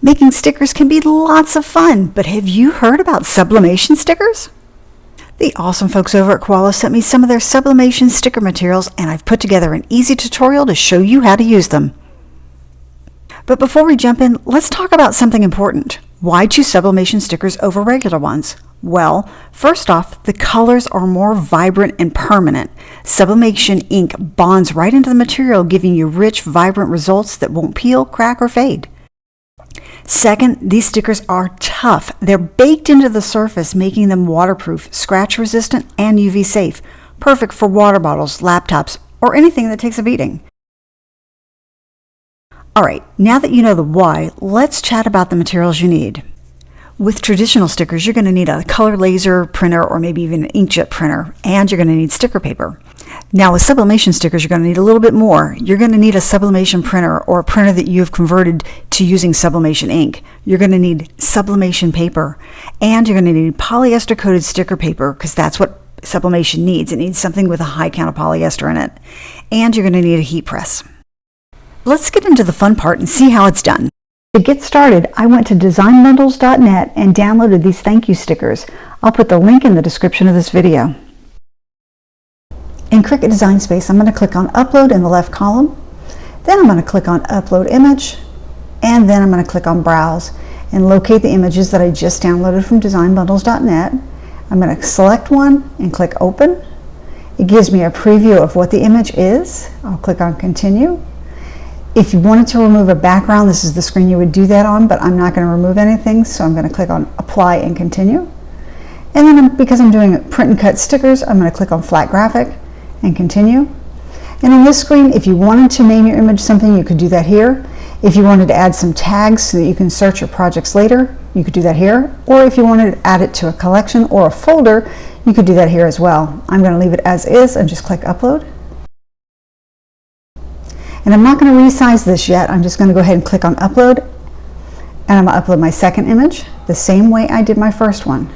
Making stickers can be lots of fun, but have you heard about sublimation stickers? The awesome folks over at Koala sent me some of their sublimation sticker materials, and I've put together an easy tutorial to show you how to use them. But before we jump in, let's talk about something important. Why choose sublimation stickers over regular ones? Well, first off, the colors are more vibrant and permanent. Sublimation ink bonds right into the material, giving you rich, vibrant results that won't peel, crack, or fade. Second, these stickers are tough. They're baked into the surface, making them waterproof, scratch resistant, and UV safe. Perfect for water bottles, laptops, or anything that takes a beating. Alright, now that you know the why, let's chat about the materials you need. With traditional stickers, you're going to need a color laser printer or maybe even an inkjet printer, and you're going to need sticker paper. Now with sublimation stickers, you're going to need a little bit more. You're going to need a sublimation printer or a printer that you've converted to using sublimation ink. You're going to need sublimation paper, and you're going to need polyester coated sticker paper because that's what sublimation needs. It needs something with a high count of polyester in it. And you're going to need a heat press. Let's get into the fun part and see how it's done. To get started, I went to designbundles.net and downloaded these thank you stickers. I'll put the link in the description of this video. In Cricut Design Space, I'm going to click on Upload in the left column. Then I'm going to click on Upload Image, and then I'm going to click on Browse and locate the images that I just downloaded from designbundles.net. I'm going to select one and click Open. It gives me a preview of what the image is. I'll click on Continue. If you wanted to remove a background, this is the screen you would do that on, but I'm not going to remove anything, so I'm going to click on Apply and Continue. And then because I'm doing print and cut stickers, I'm going to click on Flat Graphic and Continue. And on this screen, if you wanted to name your image something, you could do that here. If you wanted to add some tags so that you can search your projects later, you could do that here. Or if you wanted to add it to a collection or a folder, you could do that here as well. I'm going to leave it as is and just click Upload. And I'm not going to resize this yet. I'm just going to go ahead and click on Upload, and I'm going to upload my second image the same way I did my first one.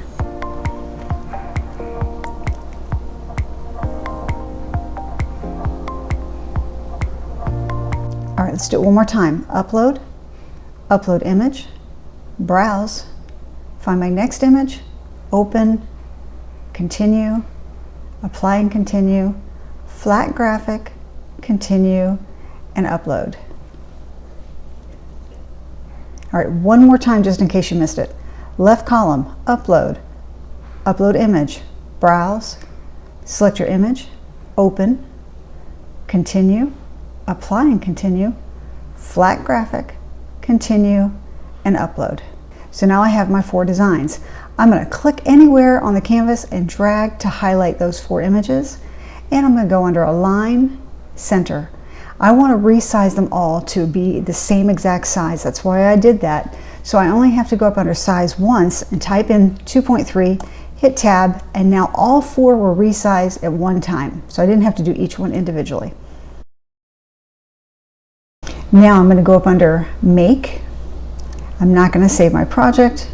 All right, let's do it one more time. Upload, Upload Image, Browse, find my next image, Open, Continue, Apply and Continue, Flat Graphic, Continue, and Upload. All right, one more time just in case you missed it. Left column, Upload, Upload Image, Browse, select your image, Open, Continue, Apply and Continue, Flat Graphic, Continue, and Upload. So now I have my 4 designs. I'm going to click anywhere on the canvas and drag to highlight those 4 images, and I'm going to go under Align, Center. I want to resize them all to be the same exact size. That's why I did that. So I only have to go up under size once and type in 2.3, hit tab, and now all 4 were resized at one time. So I didn't have to do each one individually. Now I'm going to go up under Make. I'm not going to save my project.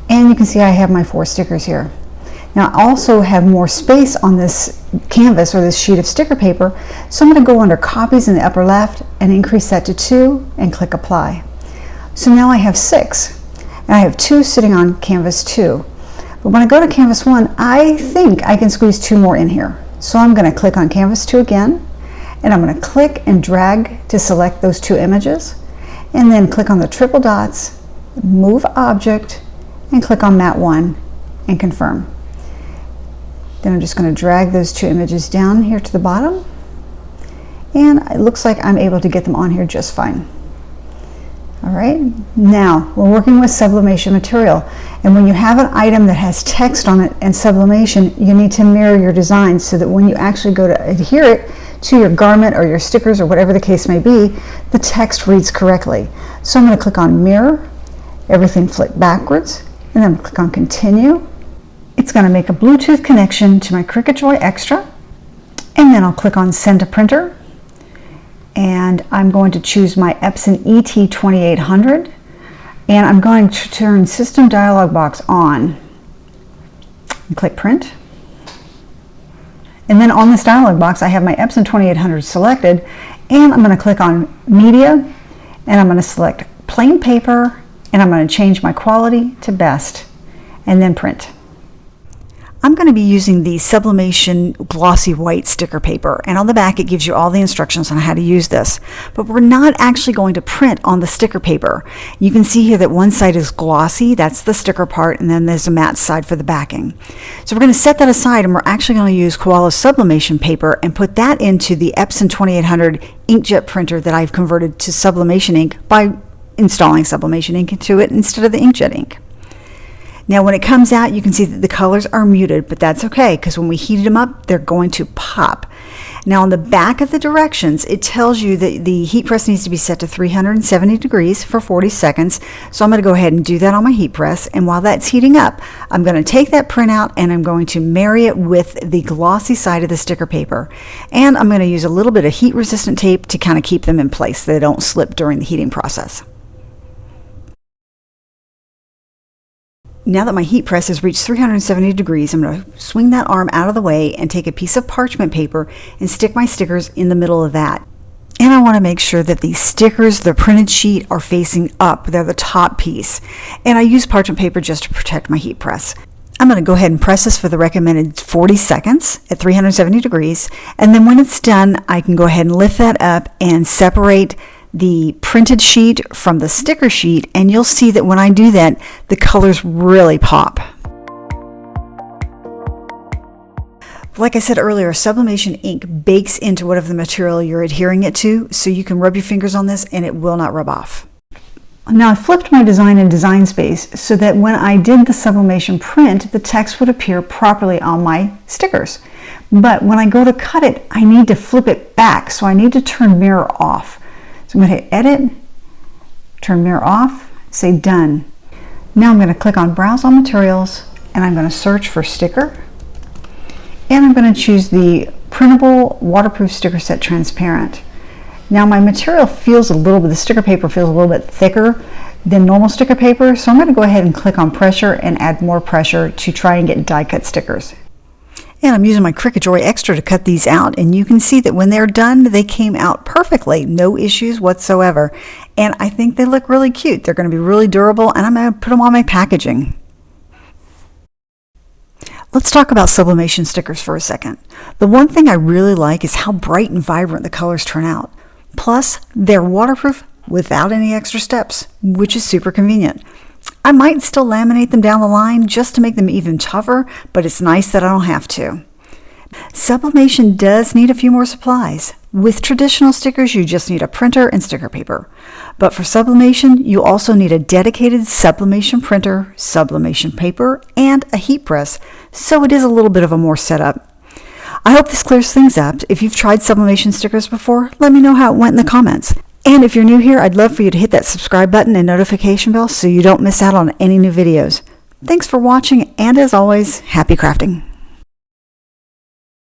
And you can see I have my 4 stickers here. Now I also have more space on this canvas or this sheet of sticker paper, so I'm going to go under Copies in the upper left and increase that to 2 and click Apply. So now I have 6, and I have 2 sitting on canvas 2. But when I go to canvas 1, I think I can squeeze 2 more in here. So I'm going to click on canvas 2 again, and I'm going to click and drag to select those 2 images, and then click on the triple dots, move object, and click on Mat 1 and confirm. Then I'm just going to drag those 2 images down here to the bottom, and it looks like I'm able to get them on here just fine. All right, now we're working with sublimation material, and when you have an item that has text on it and sublimation, you need to mirror your design so that when you actually go to adhere it to your garment or your stickers or whatever the case may be, the text reads correctly. So I'm going to click on Mirror, everything flip backwards, and then click on Continue. It's going to make a Bluetooth connection to my Cricut Joy Extra, and then I'll click on Send to Printer, and I'm going to choose my Epson ET2800, and I'm going to turn System Dialog Box on and click Print. And then on this dialog box I have my Epson 2800 selected, and I'm going to click on Media, and I'm going to select Plain Paper and I'm going to change my quality to best and then print. I'm going to be using the Sublimation glossy white sticker paper, and on the back it gives you all the instructions on how to use this. But we're not actually going to print on the sticker paper. You can see here that one side is glossy, that's the sticker part, and then there's a matte side for the backing. So we're going to set that aside, and we're actually going to use Koala Sublimation paper and put that into the Epson 2800 inkjet printer that I've converted to Sublimation ink by installing Sublimation ink into it instead of the inkjet ink. Now when it comes out, you can see that the colors are muted, but that's okay because when we heat them up, they're going to pop. Now on the back of the directions, it tells you that the heat press needs to be set to 370 degrees for 40 seconds. So I'm going to go ahead and do that on my heat press. And while that's heating up, I'm going to take that printout and I'm going to marry it with the glossy side of the sticker paper. And I'm going to use a little bit of heat resistant tape to kind of keep them in place so they don't slip during the heating process. Now that my heat press has reached 370 degrees, I'm going to swing that arm out of the way and take a piece of parchment paper and stick my stickers in the middle of that. And I want to make sure that the stickers, the printed sheet, are facing up. They're the top piece. And I use parchment paper just to protect my heat press. I'm going to go ahead and press this for the recommended 40 seconds at 370 degrees. And then when it's done, I can go ahead and lift that up and separate the printed sheet from the sticker sheet, and you'll see that when I do that, the colors really pop. Like I said earlier, Sublimation ink bakes into whatever the material you're adhering it to, so you can rub your fingers on this and it will not rub off. Now I flipped my design in Design Space so that when I did the Sublimation print, the text would appear properly on my stickers. But when I go to cut it, I need to flip it back, so I need to turn Mirror off. So I'm going to hit Edit, turn Mirror off, say Done. Now I'm going to click on Browse All Materials, and I'm going to search for sticker. And I'm going to choose the Printable Waterproof Sticker Set Transparent. Now my material feels a little bit, the sticker paper feels a little bit thicker than normal sticker paper, so I'm going to go ahead and click on Pressure and add more pressure to try and get die cut stickers. And I'm using my Cricut Joy Extra to cut these out, and you can see that when they're done, they came out perfectly, no issues whatsoever. And I think they look really cute. They're going to be really durable, and I'm going to put them on my packaging. Let's talk about Sublimation stickers for a second. The one thing I really like is how bright and vibrant the colors turn out. Plus, they're waterproof without any extra steps, which is super convenient. I might still laminate them down the line just to make them even tougher, but it's nice that I don't have to. Sublimation does need a few more supplies. With traditional stickers, you just need a printer and sticker paper. But for Sublimation, you also need a dedicated Sublimation printer, Sublimation paper, and a heat press, so it is a little bit of a more setup. I hope this clears things up. If you've tried Sublimation stickers before, let me know how it went in the comments. And if you're new here, I'd love for you to hit that subscribe button and notification bell so you don't miss out on any new videos. Thanks for watching, and as always, happy crafting.